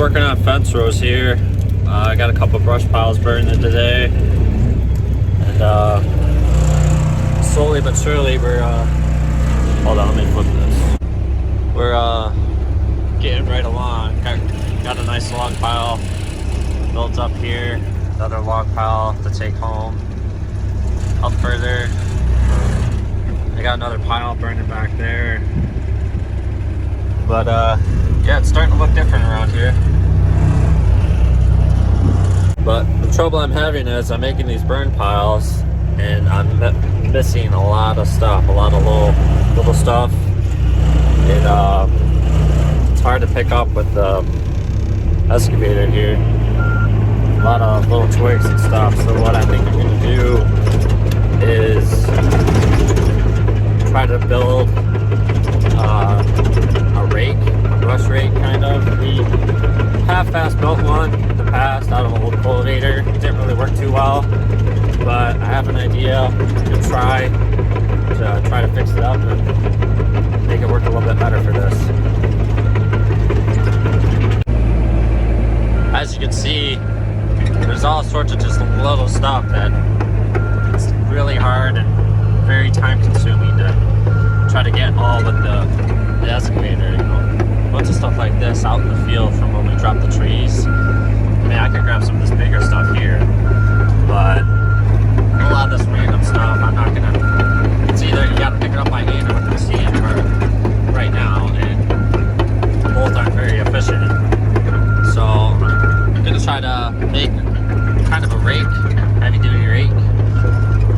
working on fence rows here. I got a couple brush piles burning today, and slowly but surely we're hold on, let me flip this. We're getting right along. Got a nice log pile built up here, another log pile to take home. Up further, I got another pile burning back there. But yeah, it's starting to look different around here. But the trouble I'm having is I'm making these burn piles and I'm missing a lot of stuff, a lot of little stuff. And it's hard to pick up with the excavator here. A lot of little twigs and stuff. So what I think I'm going to do is try to build a rake, a brush rake kind of. We half-fast built one in the past out of an old cultivator. It didn't really work too well, but I have an idea to try to fix it up and make it work a little bit better for this. As you can see, there's all sorts of just little stuff that it's really hard and very time consuming to try to get all with the excavator, you know. A bunch of stuff like this out in the field from when we dropped the trees. I mean, I could grab some of this bigger stuff here, but a lot of this random stuff, I'm not gonna, it's either you gotta pick it up by hand or with the stand right now, and both aren't very efficient. So I'm gonna try to make kind of a rake, heavy duty rake,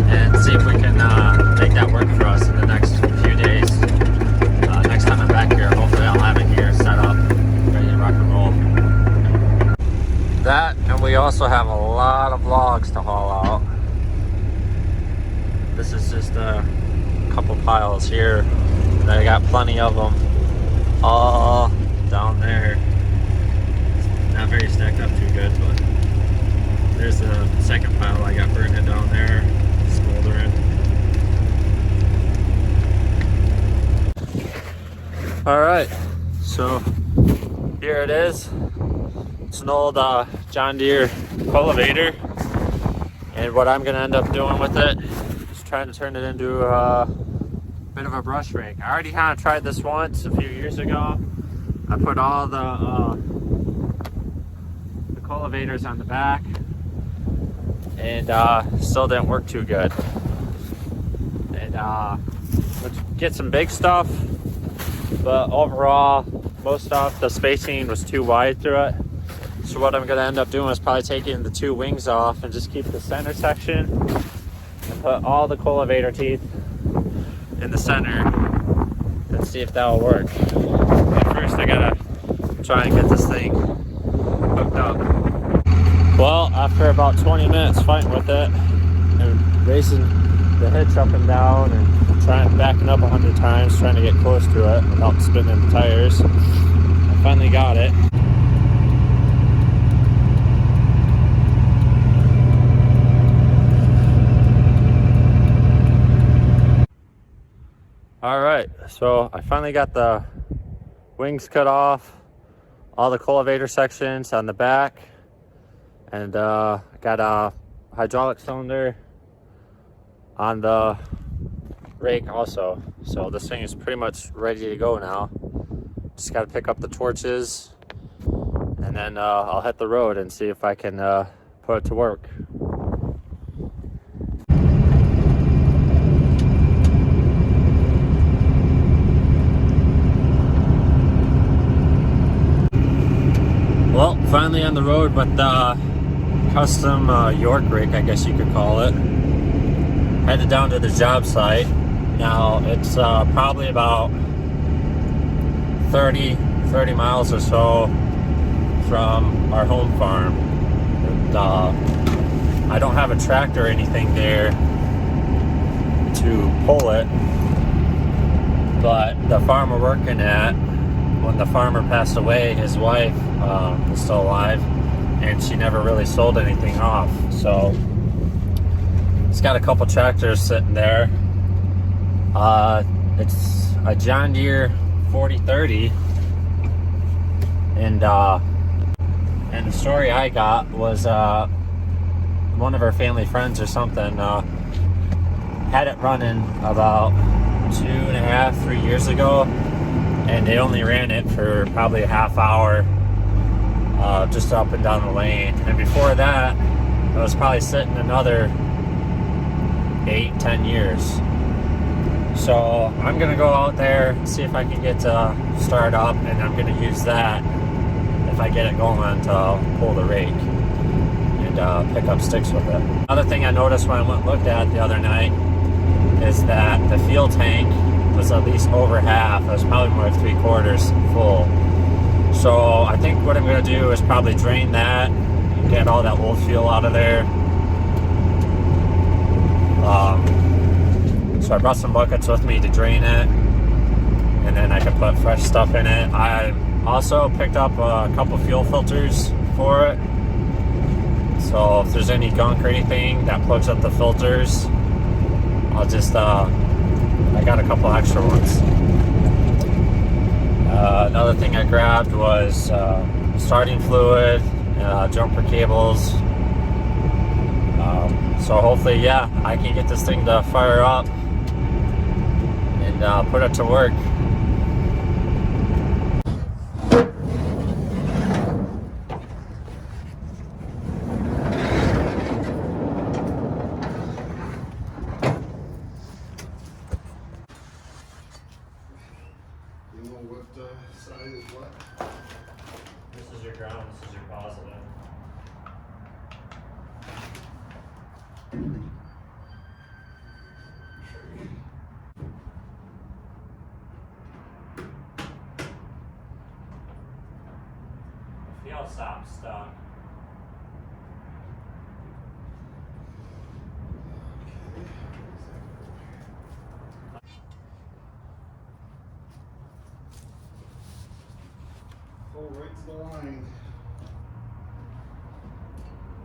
and see if we can make that work for us in the next few days. Next time I'm back here, hopefully I'll have it here set up, ready to rock and roll. That, and we also have a lot of logs to haul out. This is just a couple piles here, and I got plenty of them all down there. Not very stacked up too good, but there's the second pile I got burning down there, smoldering. Alright, so here it is. It's an old John Deere cultivator, and what I'm going to end up doing with it is trying to turn it into a bit of a brush rake. I already kind of tried this once a few years ago. I put all the cultivators on the back, and still didn't work too good. And let's get some big stuff, but overall most stuff, the spacing was too wide through it. So what I'm going to end up doing is probably taking the two wings off and just keep the center section and put all the cultivator teeth in the center and see if that'll work. But first I gotta try and get this thing hooked up. Well, after about 20 minutes fighting with it and racing the hitch up and down and backing up 100 times, trying to get close to it without spinning the tires, I finally got it. Alright, so I finally got the wings cut off, all the cultivator sections on the back, and got a hydraulic cylinder on the rake also. So this thing is pretty much ready to go now. Just got to pick up the torches, and then I'll hit the road and see if I can put it to work. Well, finally on the road with the custom York rake, I guess you could call it. Headed down to the job site. Now it's probably about 30 miles or so from our home farm. And, I don't have a tractor or anything there to pull it, but the farm we're working at, when the farmer passed away, his wife was still alive, and she never really sold anything off. So it's got a couple tractors sitting there. It's a John Deere 4030, and And the story I got was one of our family friends or something had it running about 2.5, 3 years ago, and they only ran it for probably a half hour just up and down the lane. And before that, it was probably sitting another 8-10 years. So I'm gonna go out there, see if I can get to start up, and I'm gonna use that if I get it going to pull the rake and pick up sticks with it. Another thing I noticed when I went and looked at it the other night is that the fuel tank was at least over half. It was probably more like 3/4 full. So I think what I'm gonna do is probably drain that and get all that old fuel out of there. So I brought some buckets with me to drain it, and then I can put fresh stuff in it. I also picked up a couple fuel filters for it. So if there's any gunk or anything that plugs up the filters, I'll just, I got a couple extra ones. Another thing I grabbed was starting fluid, jumper cables. So hopefully, yeah, I can get this thing to fire up and put it to work. You know what side is what? This is your ground, this is your positive. Fuel stop stuck. Oh, right to the line.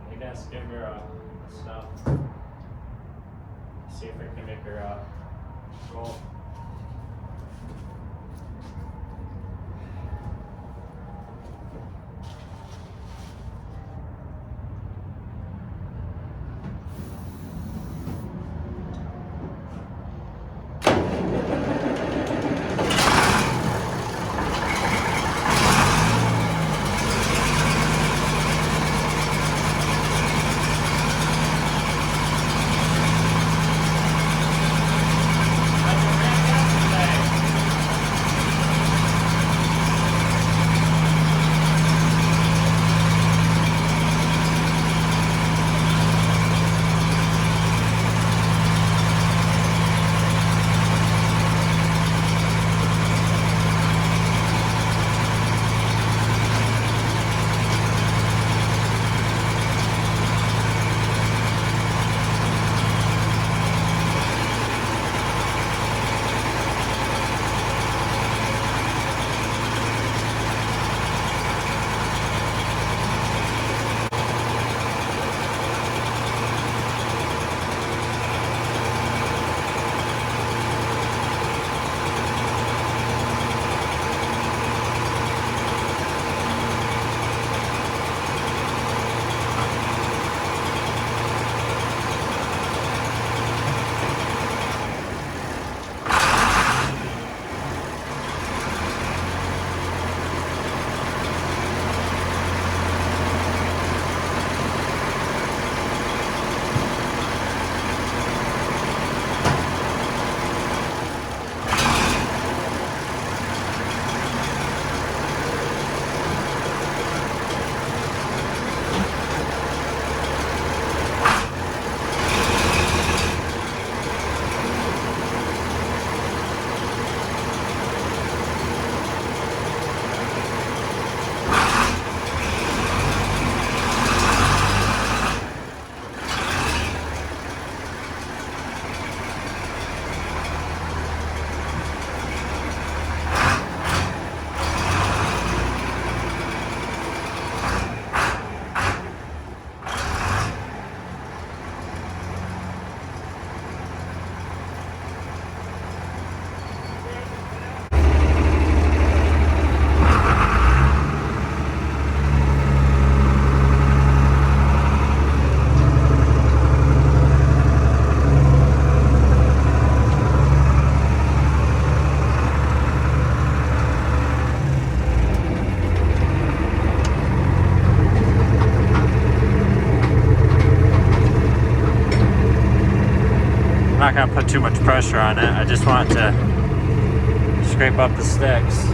I guess give her stuff. See if I can make her roll. not gonna put too much pressure on it. I just want it to scrape up the sticks.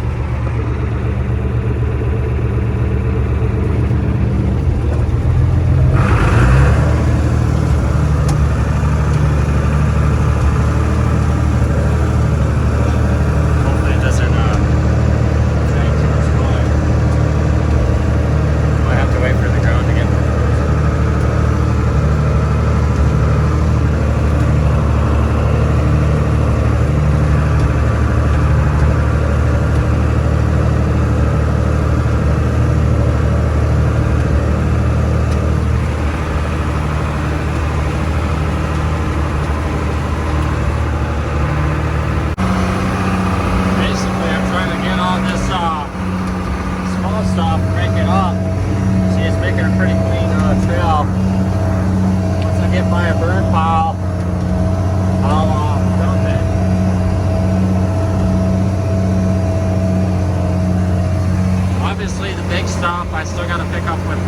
I still got to pick up with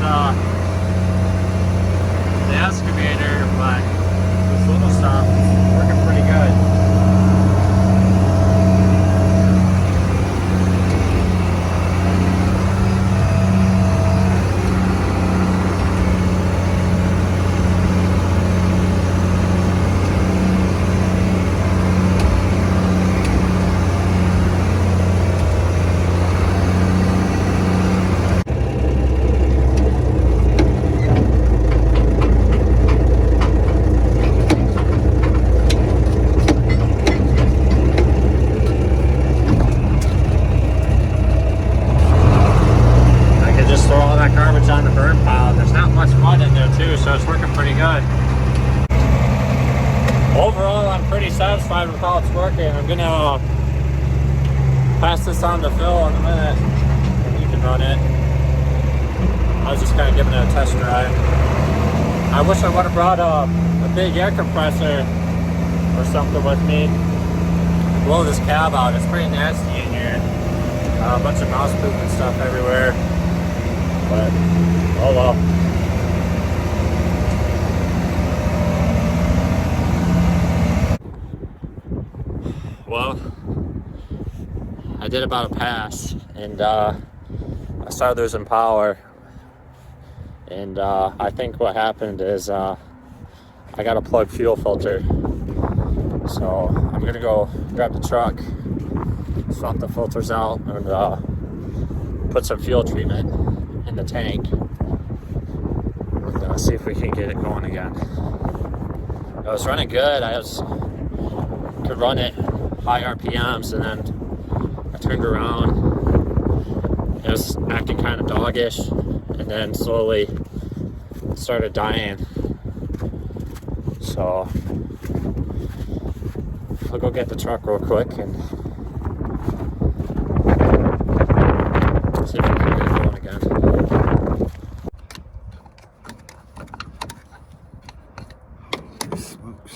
the excavator, but this little stuff is working pretty good. On the burn pile. There's not much mud in there too, so it's working pretty good. Overall, I'm pretty satisfied with how it's working. I'm gonna pass this on to Phil in a minute and he can run it. I was just kind of giving it a test drive. I wish I would have brought a big air compressor or something with me to blow this cab out. It's pretty nasty in here. A bunch of mouse poop and stuff everywhere. But, oh well. Well, I did about a pass, and I started losing power. And I think what happened is I got a plug fuel filter. So I'm gonna go grab the truck, swap the filters out, and put some fuel treatment in the tank and see if we can get it going again. It was running good. Could run it high RPMs, and then I turned around. It was acting kind of doggish, and then slowly started dying. So I'll go get the truck real quick and see if we can get it going again. Smokes.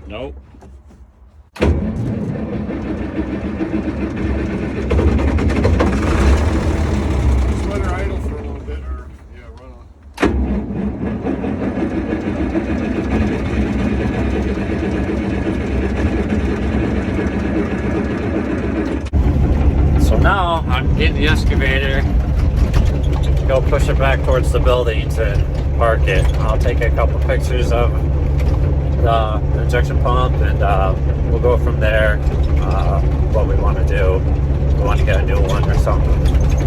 Nope. Just let her idle for a little bit, or yeah, run on. So now I'm getting the excavator to go push it back towards the building to park it. I'll take a couple pictures of the injection pump, and we'll go from there. What we want to do. We want to get a new one or something.